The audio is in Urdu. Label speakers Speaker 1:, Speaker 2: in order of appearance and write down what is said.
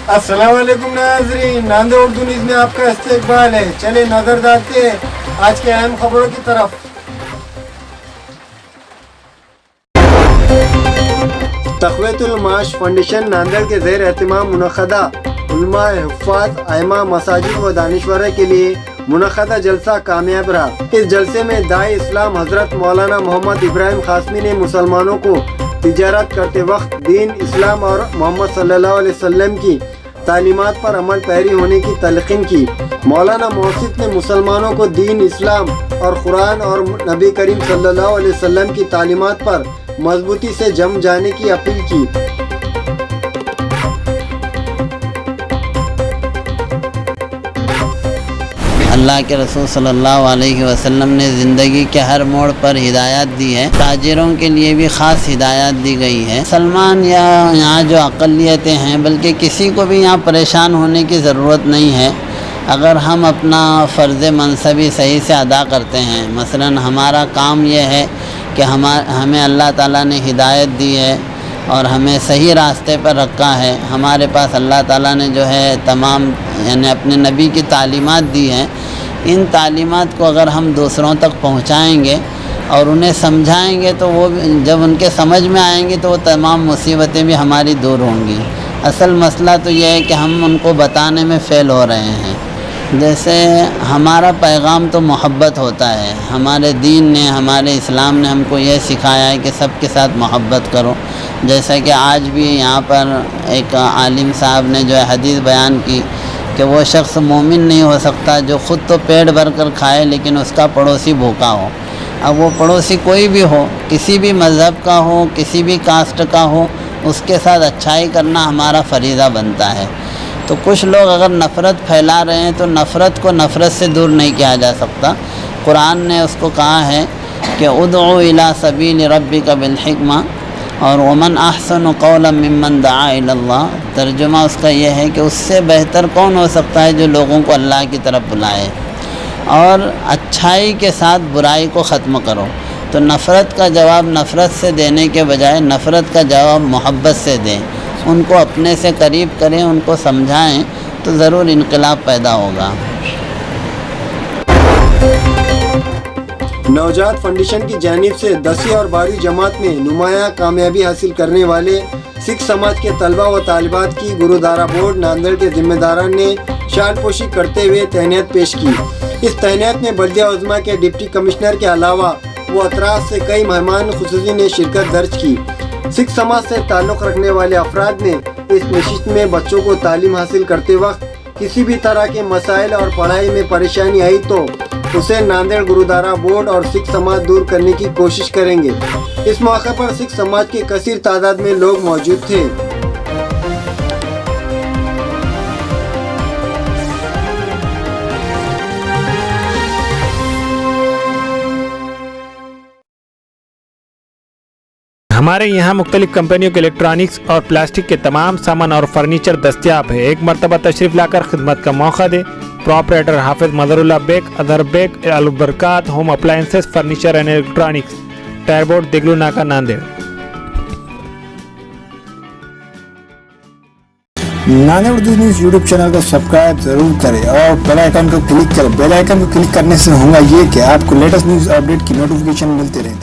Speaker 1: السلام علیکم ناظرین، ناندے اردو نیوز میں آپ کا استقبال ہے۔ چلے نظر ڈالتے ہیں آج کے اہم خبروں کی طرف۔ تقویت المعاش فاؤنڈیشن ناندیڑ کے زیر اہتمام منعقدہ علماء، حفاظ، ائمہ، مساجد و دانشوروں کے لیے منعقدہ جلسہ کامیاب رہا۔ اس جلسے میں داعی اسلام حضرت مولانا محمد ابراہیم قاسمی نے مسلمانوں کو تجارت کرتے وقت دین اسلام اور محمد صلی اللہ علیہ وسلم کی تعلیمات پر عمل پیری ہونے کی تلقین کی۔ مولانا محسن نے مسلمانوں کو دین اسلام اور قرآن اور نبی کریم صلی اللہ علیہ وسلم کی تعلیمات پر مضبوطی سے جم جانے کی اپیل کی۔
Speaker 2: اللہ کے رسول صلی اللہ علیہ وسلم نے زندگی کے ہر موڑ پر ہدایات دی ہے۔ تاجروں کے لیے بھی خاص ہدایات دی گئی ہے۔ مسلمان یا یہاں جو اقلیتیں ہیں، بلکہ کسی کو بھی یہاں پریشان ہونے کی ضرورت نہیں ہے۔ اگر ہم اپنا فرض منصبی صحیح سے ادا کرتے ہیں، مثلا ہمارا کام یہ ہے کہ ہمیں اللہ تعالیٰ نے ہدایت دی ہے اور ہمیں صحیح راستے پر رکھا ہے۔ ہمارے پاس اللہ تعالیٰ نے جو ہے تمام یعنی اپنے نبی کی تعلیمات دی ہیں۔ ان تعلیمات کو اگر ہم دوسروں تک پہنچائیں گے اور انہیں سمجھائیں گے تو وہ جب ان کے سمجھ میں آئیں گی تو وہ تمام مصیبتیں بھی ہماری دور ہوں گی۔ اصل مسئلہ تو یہ ہے کہ ہم ان کو بتانے میں فیل ہو رہے ہیں۔ جیسے ہمارا پیغام تو محبت ہوتا ہے، ہمارے دین نے، ہمارے اسلام نے ہم کو یہ سکھایا ہے کہ سب کے ساتھ محبت کرو۔ جیسا کہ آج بھی یہاں پر ایک عالم صاحب نے جو ہے حدیث بیان کی کہ وہ شخص مومن نہیں ہو سکتا جو خود تو پیٹ بھر کر کھائے لیکن اس کا پڑوسی بھوکا ہو۔ اب وہ پڑوسی کوئی بھی ہو، کسی بھی مذہب کا ہو، کسی بھی کاسٹ کا ہو، اس کے ساتھ اچھائی کرنا ہمارا فریضہ بنتا ہے۔ تو کچھ لوگ اگر نفرت پھیلا رہے ہیں تو نفرت کو نفرت سے دور نہیں کیا جا سکتا۔ قرآن نے اس کو کہا ہے کہ ادعو الی سبیل ربک بالحکمہ اور ومن احسن قولا ممن دعا الی اللہ۔ ترجمہ اس کا یہ ہے کہ اس سے بہتر کون ہو سکتا ہے جو لوگوں کو اللہ کی طرف بلائے، اور اچھائی کے ساتھ برائی کو ختم کرو۔ تو نفرت کا جواب نفرت سے دینے کے بجائے نفرت کا جواب محبت سے دیں، ان کو اپنے سے قریب کریں، ان کو سمجھائیں تو ضرور انقلاب پیدا ہوگا۔
Speaker 1: نوجات فاؤنڈیشن کی جانب سے 10ویں اور 12ویں جماعت میں نمایاں کامیابی حاصل کرنے والے سکھ سماج کے طلبہ و طالبات کی گرودوارا بورڈ ناندیڑ کے ذمہ داران نے شال پوشی کرتے ہوئے تہنیت پیش کی۔ اس تہنیت میں بلدیہ عظمیٰ کے ڈپٹی کمشنر کے علاوہ وہ اطراف سے کئی مہمان خصوصی نے شرکت درج کی۔ سکھ سماج سے تعلق رکھنے والے افراد نے اس نشست میں بچوں کو تعلیم حاصل کرتے وقت کسی بھی طرح کے مسائل اور پڑھائی میں پریشانی آئی تو اسے ناندیڑ گرودوارا بورڈ اور سکھ سماج دور کرنے کی کوشش کریں گے۔ اس موقع پر سکھ سماج کے کثیر تعداد میں لوگ موجود تھے۔
Speaker 3: ہمارے یہاں مختلف کمپنیوں کے الیکٹرانکس اور پلاسٹک کے تمام سامان اور فرنیچر دستیاب ہے۔ ایک مرتبہ تشریف لا کر خدمت کا موقع دے۔ پراپریٹر حافظ مظہر اللہ بیگ، ادھر Baig, Albarkat home appliances, furniture and electronics, tyre board, Deglur Naka, Nanded.
Speaker 4: Nanded Urdu news YouTube channel کو سبسکرائب ضرور کریں اور بیل آئیکن کو کلک کریں۔ بیل آئیکن کو کلک کرنے سے ہوگا یہ کہ آپ کو لیٹسٹ نیوز اپڈیٹ کی نوٹیفیکیشن ملتے رہتے ہیں۔